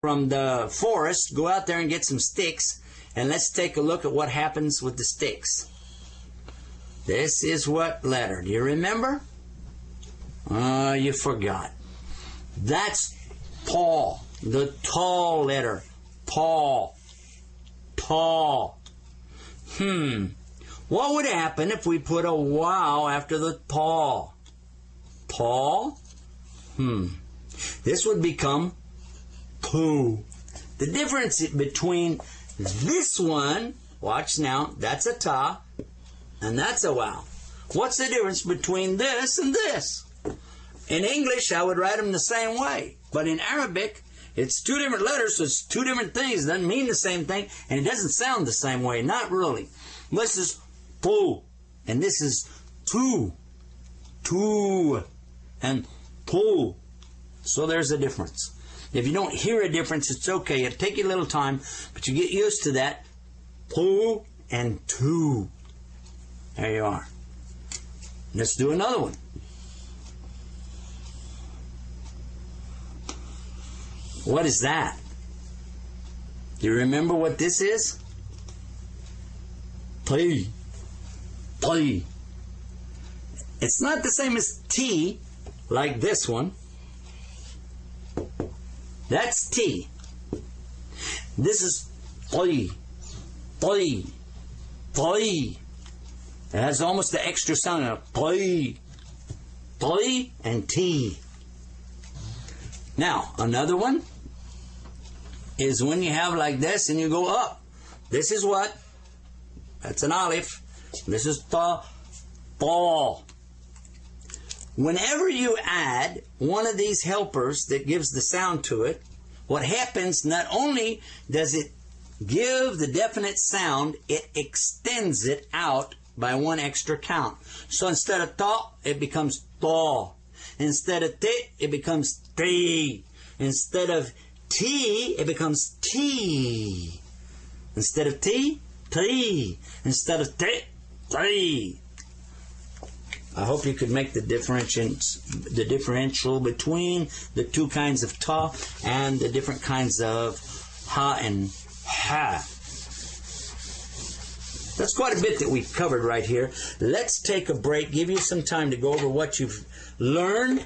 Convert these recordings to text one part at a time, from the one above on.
from the forest, go out there and get some sticks, and let's take a look at what happens with the sticks. This is what letter? Do you remember? You forgot. That's Paul, the tall letter. Paul. Paul. What would happen if we put a wow after the Paul? Paul? This would become poo. The difference between this one, watch now, that's a ta, and that's a wow. What's the difference between this and this? In English, I would write them the same way. But in Arabic, it's two different letters, so it's two different things. It doesn't mean the same thing, and it doesn't sound the same way. Not really. This is poo, and this is tu, and poo. So there's a difference. If you don't hear a difference, it's okay. It'll take you a little time, but you get used to that. Poo and tu. There you are. Let's do another one. What is that? Do you remember what this is? T. T. It's not the same as T, like this one. That's T. This is T. T. T. It has almost the extra sound of T. T and T. Now, another one is when you have like this and you go up. This is what? That's an aleph. This is ta, ball. Whenever you add one of these helpers that gives the sound to it, what happens, not only does it give the definite sound, it extends it out by one extra count. So instead of ta, it becomes ta. Instead of te, it becomes te. Instead of t, it becomes t. Instead of t, t. Instead of te, te. I hope you could make the differential between the two kinds of ta and the different kinds of ha and ha. That's quite a bit that we've covered right here. Let's take a break, give you some time to go over what you've learned,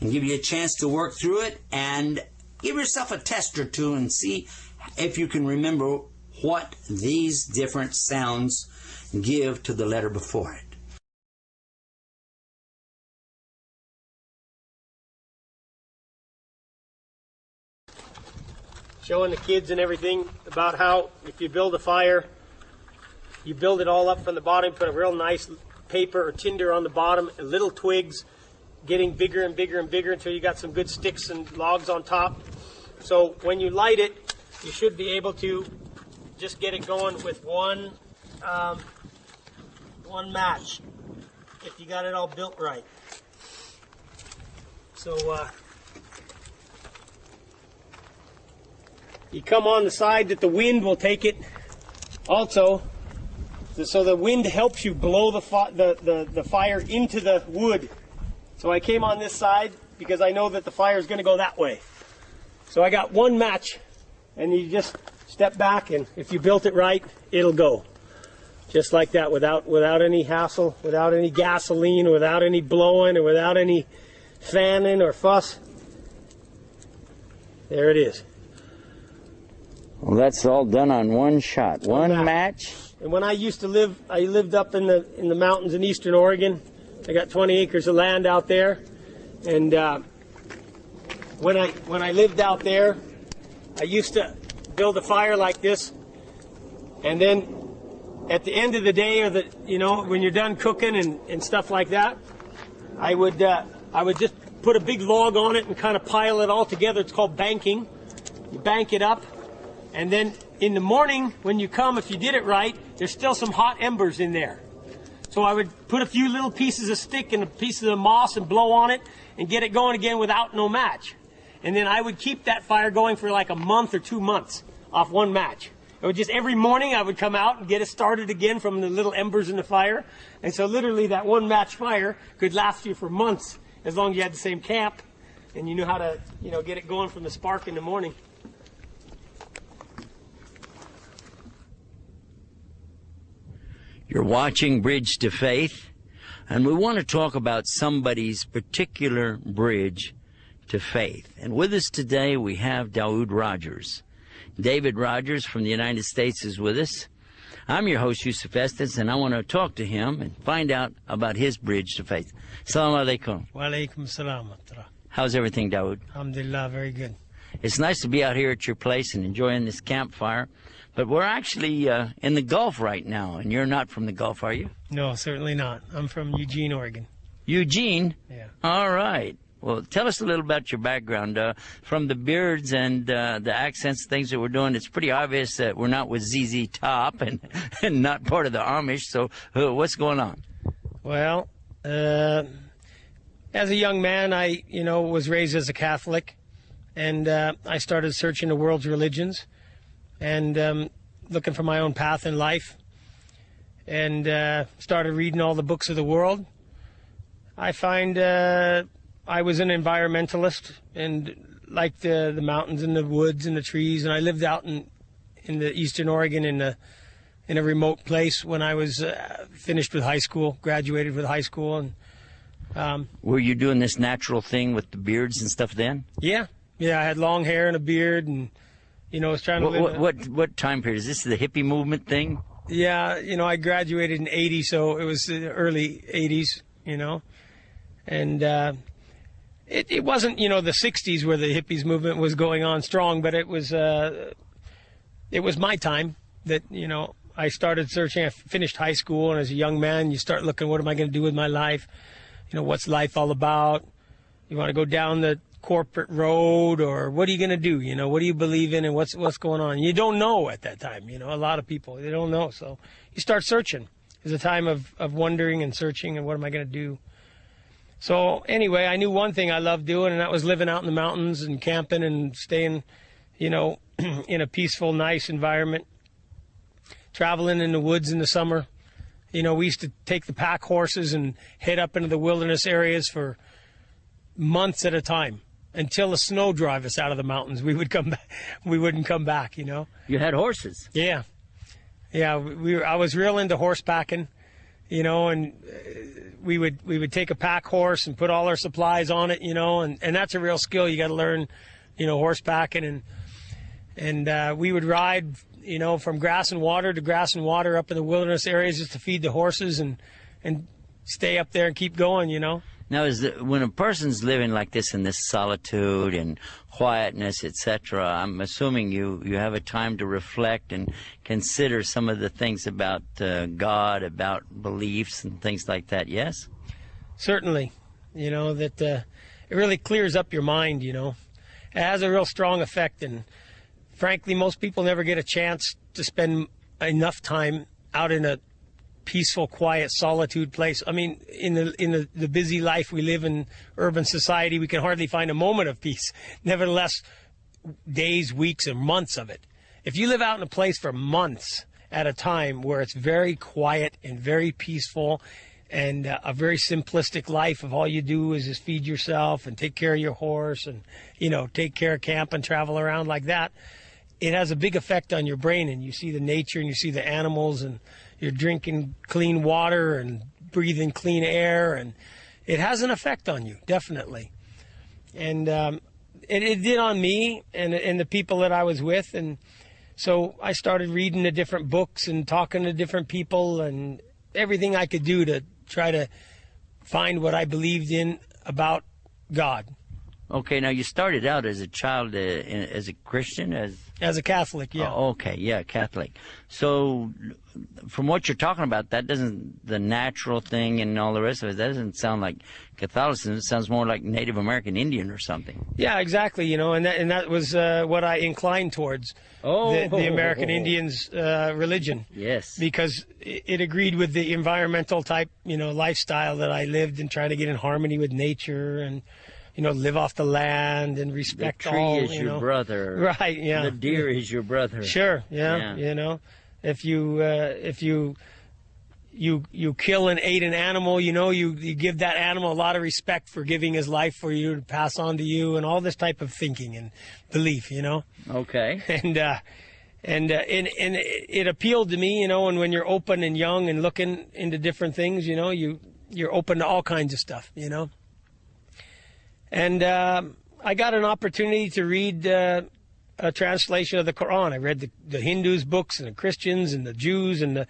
and give you a chance to work through it, and give yourself a test or two and see if you can remember what these different sounds give to the letter before it. Showing the kids and everything about how if you build a fire, you build it all up from the bottom, put a real nice paper or tinder on the bottom, and little twigs getting bigger and bigger and bigger until you got some good sticks and logs on top. So when you light it, you should be able to just get it going with one match if you got it all built right. So you come on the side that the wind will take it also, so the wind helps you blow the fire into the wood. So I came on this side because I know that the fire is going to go that way. So I got one match, and you just step back, and if you built it right, it'll go. Just like that, without any hassle, without any gasoline, without any blowing, or without any fanning or fuss. There it is. Well, that's all done on one shot, one match. And when I used to live, I lived up in the mountains in eastern Oregon. I got 20 acres of land out there, and when I lived out there, I used to build a fire like this, and then at the end of the day, or when you're done cooking and stuff like that, I would just put a big log on it and kind of pile it all together. It's called banking. You bank it up, and then in the morning when you come, if you did it right, there's still some hot embers in there. So I would put a few little pieces of stick and a piece of the moss and blow on it and get it going again without no match. And then I would keep that fire going for like a month or 2 months off one match. It would just, every morning I would come out and get it started again from the little embers in the fire. And so literally that one match fire could last you for months as long as you had the same camp and you knew how to, get it going from the spark in the morning. You're watching Bridge to Faith, and we want to talk about somebody's particular bridge to faith. And with us today we have Dawood Rogers. David Rogers from the United States is with us. I'm your host, Yusuf Estes, and I want to talk to him and find out about his bridge to faith. Assalamu alaikum. Wa alaikum salam. How's everything, Dawood? Alhamdulillah, very good. It's nice to be out here at your place and enjoying this campfire. But we're actually in the Gulf right now, and you're not from the Gulf, are you? No, certainly not. I'm from Eugene, Oregon. Eugene? Yeah. All right. Well, tell us a little about your background. From the beards and the accents, things that we're doing, it's pretty obvious that we're not with ZZ Top and not part of the Amish. So what's going on? Well, as a young man, I was raised as a Catholic, and I started searching the world's religions and looking for my own path in life, and started reading all the books of the world. I find I was an environmentalist and liked the mountains and the woods and the trees, and I lived out in the eastern Oregon in a remote place when I was finished with high school, graduated with high school. And were you doing this natural thing with the beards and stuff then? Yeah, I had long hair and a beard, and was trying to live. What time period is this? The hippie movement thing? Yeah, I graduated in '80, so it was the early '80s, and it wasn't the '60s where the hippies movement was going on strong, but it was my time that I started searching. I finished high school, and as a young man, you start looking, what am I going to do with my life? What's life all about? You want to go down the corporate road, or what are you going to do? What do you believe in, and what's going on? You don't know at that time. A lot of people, they don't know. So you start searching. It's a time of wondering and searching, and what am I going to do? So anyway, I knew one thing I loved doing, and that was living out in the mountains and camping and staying, in a peaceful, nice environment, traveling in the woods in the summer. We used to take the pack horses and head up into the wilderness areas for months at a time until the snow drive us out of the mountains. We would come back. We wouldn't come back. You had horses. Yeah. I was real into horsepacking, and we would take a pack horse and put all our supplies on it, and that's a real skill. You got to learn, horsepacking, and we would ride, from grass and water to grass and water up in the wilderness areas just to feed the horses and stay up there and keep going, Now, when a person's living like this in this solitude and quietness, etc., I'm assuming you have a time to reflect and consider some of the things about God, about beliefs and things like that, yes? Certainly. That it really clears up your mind, It has a real strong effect, and frankly, most people never get a chance to spend enough time out in a peaceful, quiet, solitude place. I mean, in the busy life we live in, urban society, we can hardly find a moment of peace. Nevertheless, days, weeks, and months of it. If you live out in a place for months at a time where it's very quiet and very peaceful and a very simplistic life of all you do is just feed yourself and take care of your horse and, take care of camp and travel around like that, it has a big effect on your brain, and you see the nature and you see the animals, and you're drinking clean water and breathing clean air, and it has an effect on you, definitely. And it did on me and the people that I was with. And so I started reading the different books and talking to different people and everything I could do to try to find what I believed in about God. Okay, now you started out as a child, as a Christian, as a Catholic, yeah. Oh, okay, yeah, Catholic. So, from what you're talking about, that doesn't, the natural thing and all the rest of it, that doesn't sound like Catholicism. It sounds more like Native American Indian or something. Yeah, exactly. And that was what I inclined towards. The American Indians' religion. Yes. Because it agreed with the environmental type, lifestyle that I lived, and trying to get in harmony with nature and live off the land and respect all. The tree is your brother. Right, yeah. The deer is your brother. Sure, yeah. If you kill and ate an animal, you give that animal a lot of respect for giving his life for you to pass on to you, and all this type of thinking and belief, Okay. And it appealed to me, you know, and when you're open and young and looking into different things, you know, you're open to all kinds of stuff, you know. And I got an opportunity to read a translation of the Quran. I read the Hindus' books and the Christians and the Jews and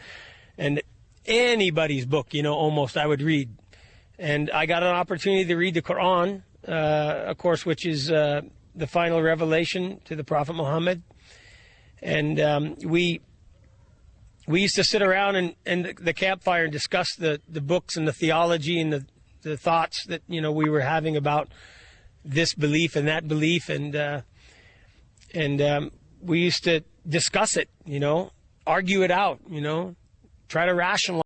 anybody's book, you know, almost I would read. And I got an opportunity to read the Quran, of course, which is the final revelation to the Prophet Muhammad. And we used to sit around and the campfire and discuss the books and the theology and the thoughts that, you know, we were having about this belief and that belief. And we used to discuss it, you know, argue it out, you know, try to rationalize